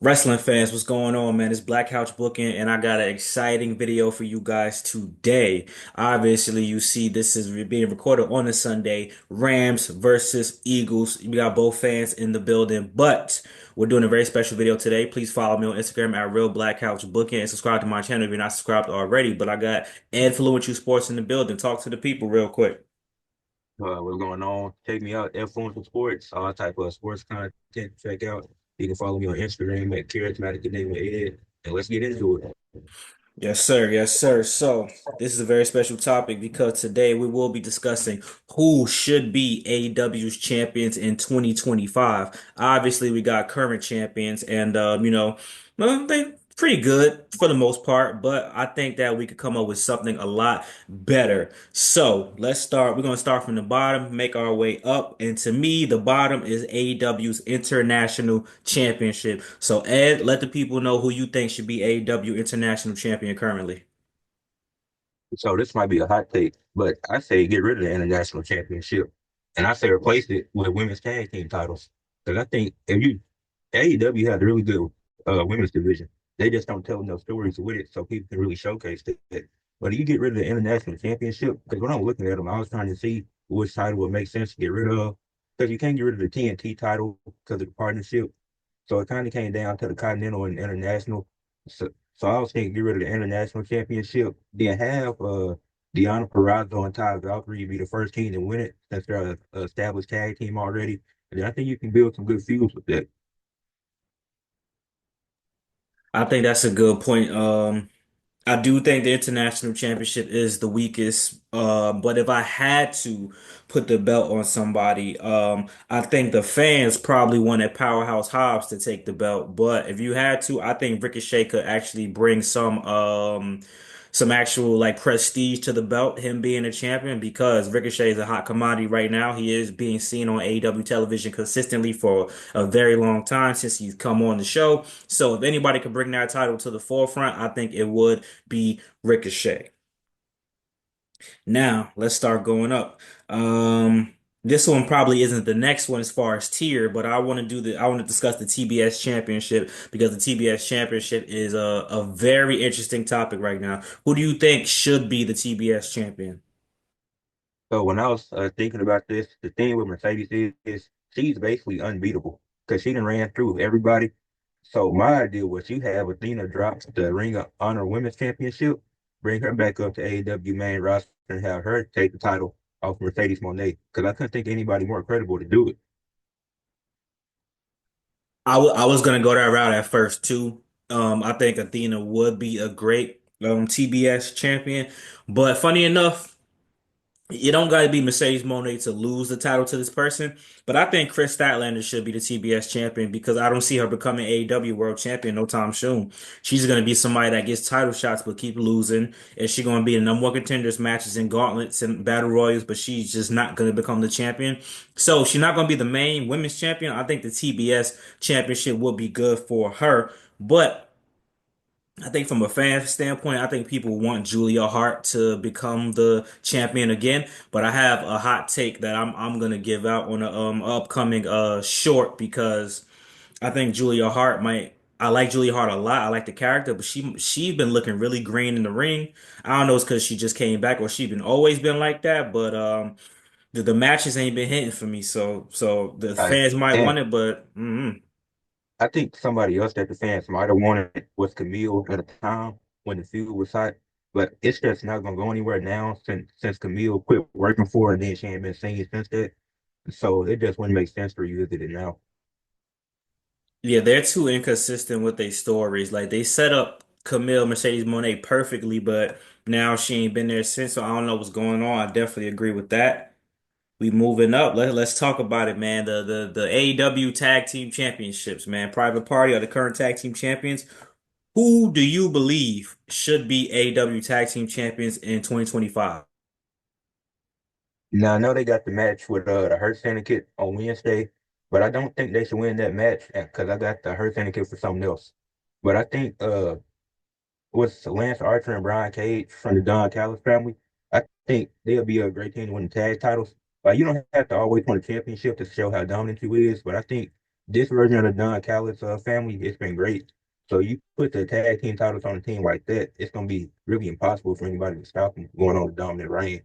Wrestling fans, what's going on, man? It's Black Couch Booking, and I got an exciting video for you guys today. Obviously, you see this is being recorded on a Sunday. Rams versus Eagles. We got both fans in the building, but we're doing a very special video today. Please follow me on Instagram at Real Black Couch Booking and subscribe to my channel if you're not subscribed already. But I got Influential Sports in the building. Talk to the people real quick. What's going on? Check me out, Influential Sports, all type of sports content. Check out. You can follow me on Instagram at Charismatic Enigma Ed, and let's get into it. Yes, sir. Yes, sir. So, this is a very special topic because today we will be discussing who should be AEW's champions in 2025. Obviously, we got current champions, and well, they pretty good for the most part, but I think that we could come up with something a lot better. So, let's start. We're going to start from the bottom, make our way up, and to me, the bottom is AEW's International Championship. So, Ed, let the people know who you think should be AEW International Champion currently. So this might be a hot take, but I say get rid of the International Championship, and I say replace it with women's tag team titles. Because I think if you AEW has a really good women's division, they just don't tell enough stories with it, so people can really showcase it. But if you get rid of the International Championship, because when I'm looking at them, I was trying to see which title would make sense to get rid of, because you can't get rid of the TNT title because of the partnership. So it kind of came down to the Continental and International. So I was thinking get rid of the International Championship, then have Deanna Purrazzo and Ty Valkyrie be the first team to win it since they're an established tag team already. And then I think you can build some good feuds with that. I think that's a good point. I do think the international championship is the weakest. But if I had to put the belt on somebody, I think the fans probably wanted Powerhouse Hobbs to take the belt. But if you had to, I think Ricochet could actually bring some actual like prestige to the belt, him being a champion, because Ricochet is a hot commodity right now. He is being seen on AEW television consistently for a very long time since he's come on the show. So if anybody could bring that title to the forefront, I think it would be Ricochet. Now, let's start going up. This one probably isn't the next one as far as tier, but I want to discuss the TBS championship because the TBS championship is a very interesting topic right now. Who do you think should be the TBS champion? So when I was thinking about this, the thing with Mercedes is she's basically unbeatable because she done ran through everybody. So my idea was you have Athena drop the Ring of Honor Women's Championship, bring her back up to AEW main roster and have her take the title off Mercedes Moné because I couldn't think of anybody more credible to do it. I was gonna go that route at first too. I think Athena would be a great TBS champion, but funny enough. You don't got to be Mercedes Moné to lose the title to this person, but I think Chris Statlander should be the TBS champion because I don't see her becoming AEW World Champion no time soon. She's going to be somebody that gets title shots but keep losing. And she's going to be in number one contenders matches and gauntlets and battle royals, but she's just not going to become the champion. So she's not going to be the main women's champion. I think the TBS championship will be good for her, but I think from a fan standpoint, I think people want Julia Hart to become the champion again. But I have a hot take that I'm gonna give out on a upcoming short because I think Julia Hart might. I like Julia Hart a lot. I like the character, but she's been looking really green in the ring. I don't know it's because she just came back or she been always been like that, but the matches ain't been hitting for me. So the I fans might and want it, but I think somebody else that the fans might have wanted was Camille at the time when the feud was hot, but it's just not gonna go anywhere now since Camille quit working for her and then she ain't been singing since that. So it just wouldn't make sense to revisit it now. Yeah, they're too inconsistent with their stories. Like they set up Camille Mercedes Monet perfectly, but now she ain't been there since, so I don't know what's going on. I definitely agree with that. We moving up. Let's talk about it, man. The AEW Tag Team Championships, man. Private Party are the current tag team champions. Who do you believe should be AEW Tag Team Champions in 2025? Now I know they got the match with the Hurt Syndicate on Wednesday, but I don't think they should win that match because I got the Hurt Syndicate for something else. But I think with Lance Archer and Brian Cage from the Don Callis family, I think they'll be a great team to win the tag titles. You don't have to always win a championship to show how dominant you is, but I think this version of the Don Callis family, it's been great. So you put the tag team titles on a team like that, it's gonna be really impossible for anybody to stop them going on a dominant reign.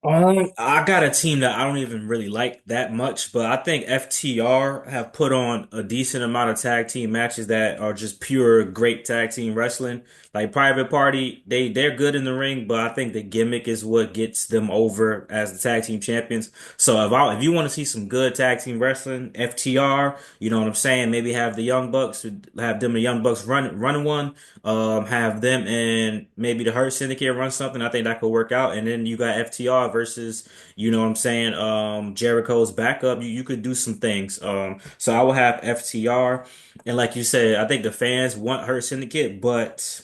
I got a team that I don't even really like that much, but I think FTR have put on a decent amount of tag team matches that are just pure great tag team wrestling. Like Private Party, they're good in the ring, but I think the gimmick is what gets them over as the tag team champions. So if you want to see some good tag team wrestling, FTR, you know what I'm saying? Maybe have the Young Bucks, have them the Young Bucks run one. Have them and maybe the Hurt Syndicate run something. I think that could work out. And then you got FTR versus, you know what I'm saying, Jericho's backup. You could do some things. So I will have FTR. And like you said, I think the fans want Hurt Syndicate, but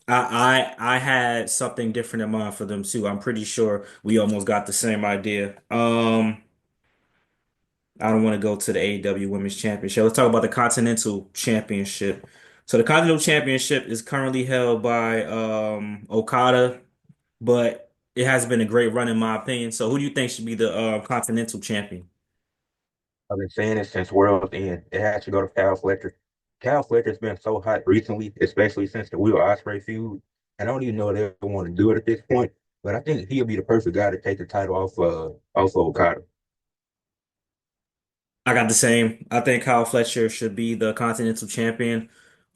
I had something different in mind for them too. I'm pretty sure we almost got the same idea. I don't want to go to the AEW Women's Championship. Let's talk about the Continental Championship. So the Continental Championship is currently held by Okada, but it has been a great run in my opinion. So who do you think should be the Continental Champion? I've been saying it since World's End. It has to go to Cal Fletcher. Cal Fletcher's been so hot recently, especially since the Will Ospreay feud. And I don't even know if they want to do it at this point, but I think he'll be the perfect guy to take the title off of Okada. I got the same. I think Kyle Fletcher should be the Continental Champion.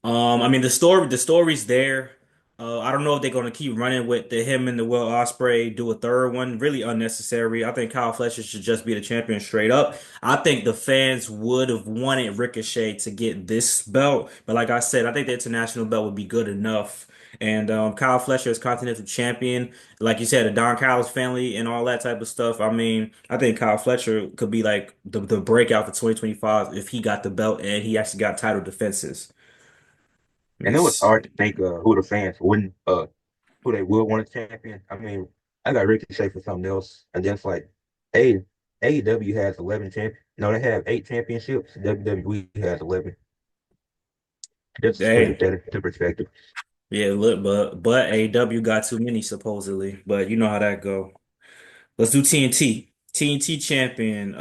I mean the story's there. I don't know if they're gonna keep running with the him and the Will Ospreay do a third one. Really unnecessary. I think Kyle Fletcher should just be the champion straight up. I think the fans would have wanted Ricochet to get this belt, but like I said, I think the international belt would be good enough. And Kyle Fletcher is Continental Champion. Like you said, the Don Callis family and all that type of stuff. I mean, I think Kyle Fletcher could be like the breakout for 2025 if he got the belt and he actually got title defenses. And it was It's, hard to think who the fans wouldn't who they would want a champion. I mean, I got Ricochet for something else, and then it's like, hey, AEW has 11 champions. No, they have 8 championships. WWE has 11. Just to put hey, that into perspective. yeah, look, but AEW got too many supposedly, but you know how that go. Let's do TNT. TNT champion.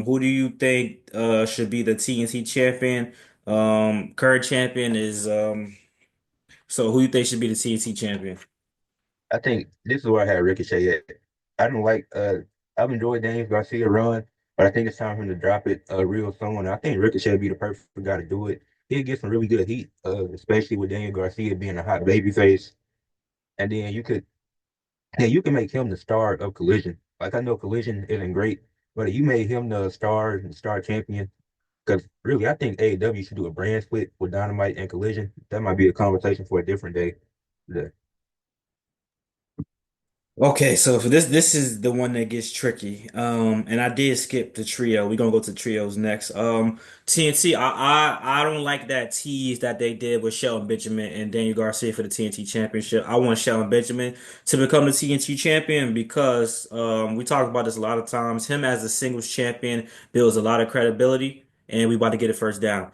Who do you think should be the TNT champion? Current champion is so who you think should be the TNT champion? I think this is where I had Ricochet at. I don't like I've enjoyed Daniel Garcia run, but I think it's time for him to drop it real soon. And I think Ricochet would be the perfect guy to do it. He'll get some really good heat, especially with Daniel Garcia being a hot baby face. And then you can make him the star of Collision. Like I know Collision isn't great, but if you made him the star and star champion, because really I think AEW should do a brand split with Dynamite and Collision. That might be a conversation for a different day. The Okay, so for this is the one that gets tricky. And I did skip the trio. We're gonna go to trios next. TNT, I don't like that tease that they did with Shelton Benjamin and Daniel Garcia for the TNT Championship. I want Shelton Benjamin to become the TNT champion because we talked about this a lot of times. Him as a singles champion builds a lot of credibility, and we about to get it first down.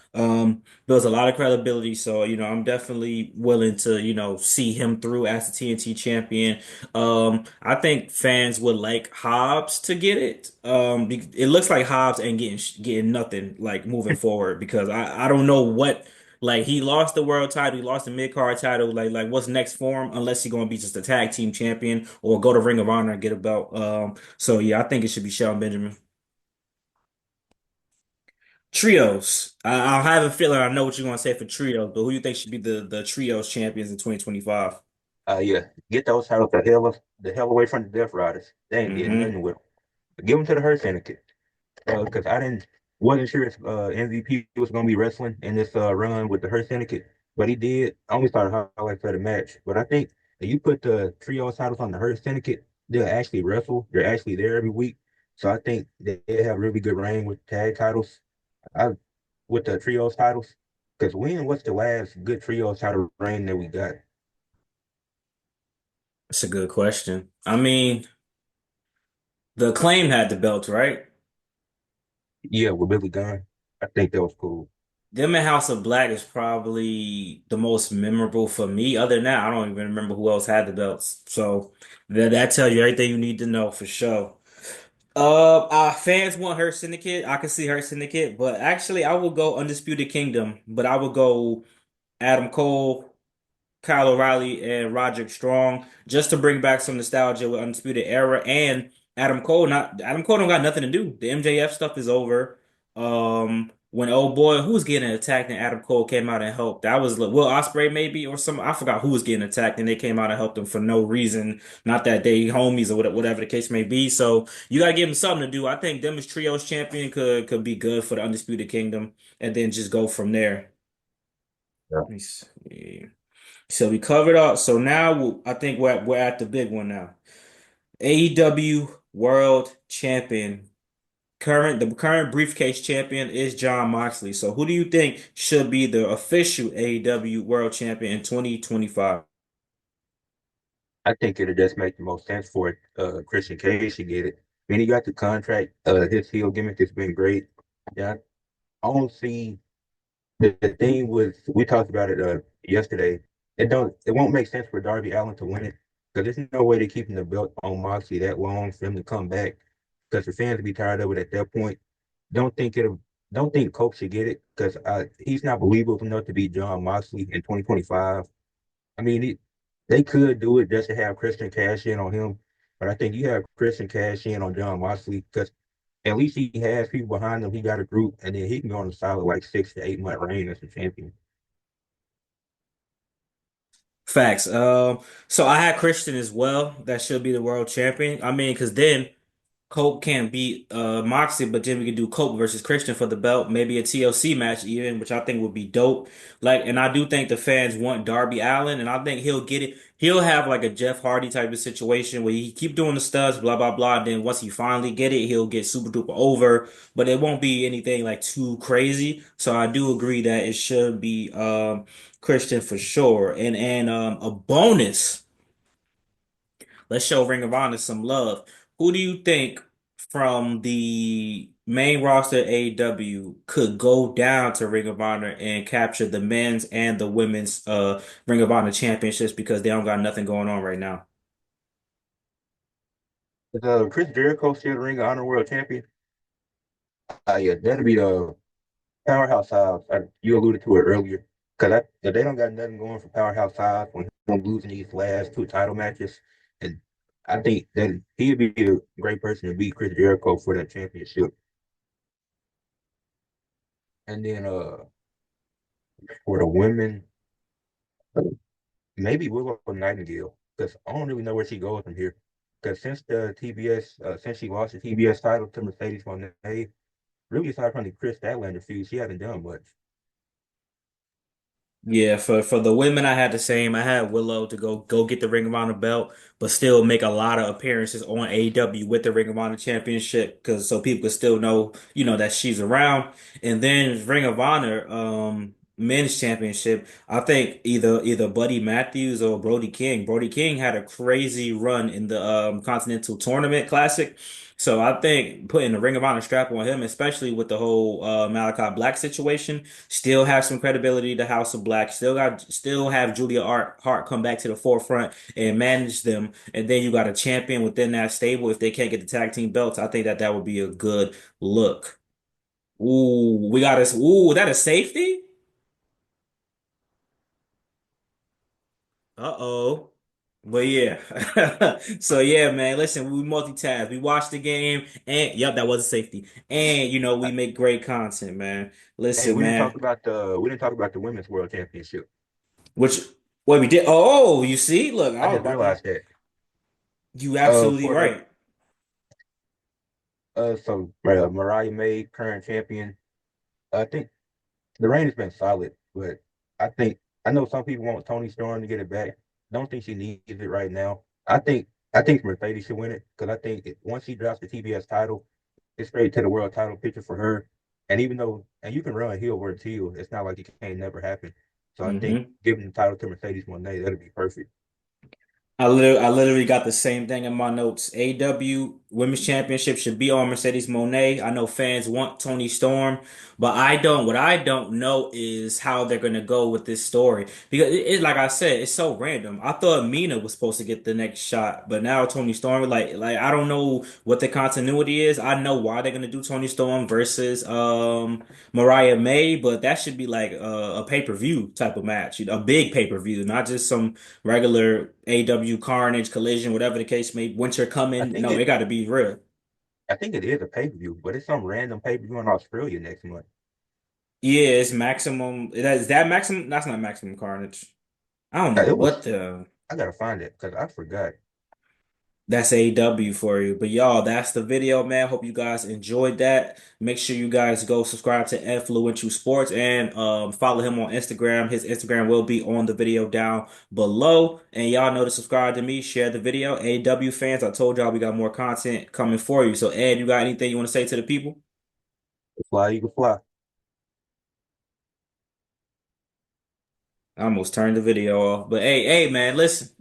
Builds a lot of credibility, so I'm definitely willing to see him through as the TNT champion. I think fans would like Hobbs to get it. It looks like Hobbs ain't getting nothing like moving forward because I don't know what like he lost the world title, he lost the mid card title. Like what's next for him unless he's gonna be just a tag team champion or go to Ring of Honor and get a belt. So yeah, I think it should be Shelton Benjamin. Trios. I have a feeling I know what you're gonna say for trios, but who do you think should be the trios champions in 2025? yeah, get those titles the hell away from the Death Riders. They ain't did Hmm. nothing with them. Give them to the Hurt Syndicate. Because I didn't wasn't sure if MVP was gonna be wrestling in this run with the Hurt Syndicate, but he did. I only started highlights for the match, but I think if you put the trio titles on the Hurt Syndicate, they'll actually wrestle. They're actually there every week, so I think they have really good reign with tag titles. I with the trios titles. Because what's the last good trios title reign that we got? That's a good question. I mean, the Acclaim had the belt, right? Yeah, with Billy Gunn. I think that was cool. Them and House of Black is probably the most memorable for me. Other than that, I don't even remember who else had the belts. So that tells you everything you need to know for sure. Our fans want her Syndicate. I can see her Syndicate, but actually, I will go Undisputed Kingdom. But I would go Adam Cole, Kyle O'Reilly, and Roderick Strong just to bring back some nostalgia with Undisputed Era and Adam Cole. Not Adam Cole don't got nothing to do. The MJF stuff is over. When old boy who was getting attacked and Adam Cole came out and helped. That was Will Ospreay maybe or some. I forgot who was getting attacked and they came out and helped him for no reason. Not that they homies or whatever the case may be. So you gotta give him something to do. I think them as trios champion could be good for the Undisputed Kingdom and then just go from there. Yeah. Let me see. So we covered up. So now I think we're at the big one now. AEW World Champion. The current briefcase champion is John Moxley. So who do you think should be the official AEW World Champion in 2025? I think it'll just make the most sense for Christian Cage to get it. When he got the contract, his heel gimmick has been great. Yeah, I don't see the thing was we talked about it yesterday. It won't make sense for Darby Allin to win it because there's no way they're keeping the belt on Moxley that long for him to come back because the fans will be tired of it at that point. Don't think it'll don't think Coke should get it because he's not believable enough to beat John Moxley in 2025. I mean, they could do it just to have Christian cash in on him, but I think you have Christian cash in on John Moxley because at least he has people behind him. He got a group, and then he can go on a solid like 6 to 8 month reign as a champion. Facts. So I had Christian as well. That should be the world champion. I mean, because then Cope can't beat Moxley, but then we could do Cope versus Christian for the belt, maybe a TLC match even, which I think would be dope. Like, and I do think the fans want Darby Allin, and I think he'll get it. He'll have like a Jeff Hardy type of situation where he keep doing the studs, blah blah blah. And then once he finally get it, he'll get super duper over, but it won't be anything like too crazy. So I do agree that it should be Christian for sure. And a bonus. Let's show Ring of Honor some love. Who do you think from the main roster of AEW could go down to Ring of Honor and capture the men's and the women's Ring of Honor championships because they don't got nothing going on right now? Is Chris Jericho still the Ring of Honor World Champion? Yeah, that'll be the Powerhouse House. You alluded to it earlier. Because if they don't got nothing going for Powerhouse House when he's losing these last two title matches, and I think that he'd be a great person to beat Chris Jericho for that championship. And then for the women, maybe Willow Nightingale, because I don't really know where she goes from here. Because since she lost the TBS title to Mercedes Moné, really aside from the Chris Statlander feud, she hasn't done much. Yeah, for the women, I had the same. I had Willow to go get the Ring of Honor belt, but still make a lot of appearances on AEW with the Ring of Honor Championship, because so people could still know, that she's around. And then Ring of Honor, men's championship. I think either Buddy Matthews or Brody King. Brody King had a crazy run in the Continental Tournament Classic. So I think putting the Ring of Honor strap on him, especially with the whole Malachi Black situation, still have some credibility to House of Black. Still have Hart come back to the forefront and manage them. And then you got a champion within that stable. If they can't get the tag team belts, I think that would be a good look. Ooh, we got us. Ooh, that a safety? Uh-oh. But yeah. So yeah, man. Listen, we multitask. We watch the game and yep, that was a safety. And we make great content, man. Hey, Listen, man. we didn't talk about the Women's World Championship. Which what we did. Oh, you see? Look, I I was just about to. realized that. You absolutely For the right. Mariah May, current champion, I think the reign has been solid, but I think I know some people want Tony Storm to get it back. Don't think she needs it right now. I think Mercedes should win it because I think once she drops the TBS title, it's straight to the world title picture for her. And even though and you can run heel where it's heel, it's not like it can't never happen. So I think Hmm. giving the title to Mercedes Moné, that'll be perfect. I literally got the same thing in my notes. AW Women's Championship should be on Mercedes Moné. I know fans want Tony Storm, but I don't. What I don't know is how they're gonna go with this story because like I said, it's so random. I thought Mina was supposed to get the next shot, but now Tony Storm, like I don't know what the continuity is. I know why they're gonna do Tony Storm versus Mariah May, but that should be like a pay-per-view type of match, a big pay-per-view, not just some regular AW Carnage, Collision, whatever the case may be, Winter I coming. think No, it it got to be real. I think it is a pay-per-view, but it's some random pay-per-view in Australia next month. Yeah, it's maximum. Is that maximum? That's not maximum Carnage. I don't know It what was the. I gotta find it because I forgot. That's AW for you. But y'all, that's the video, man. Hope you guys enjoyed that. Make sure you guys go subscribe to Influential Sports and follow him on Instagram. His Instagram will be on the video down below. And y'all know to subscribe to me, share the video. AW fans, I told y'all we got more content coming for you. So Ed, you got anything you want to say to the people? Fly, you can fly. I almost turned the video off. But hey, man, listen.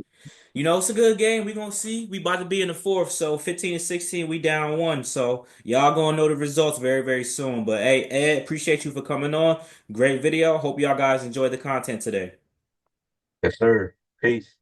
It's a good game. We gonna see. We about to be in the fourth, so 15-16, we down one. So y'all gonna know the results very, very soon. But hey, Ed, appreciate you for coming on. Great video. Hope y'all guys enjoyed the content today. Yes, sir. Peace.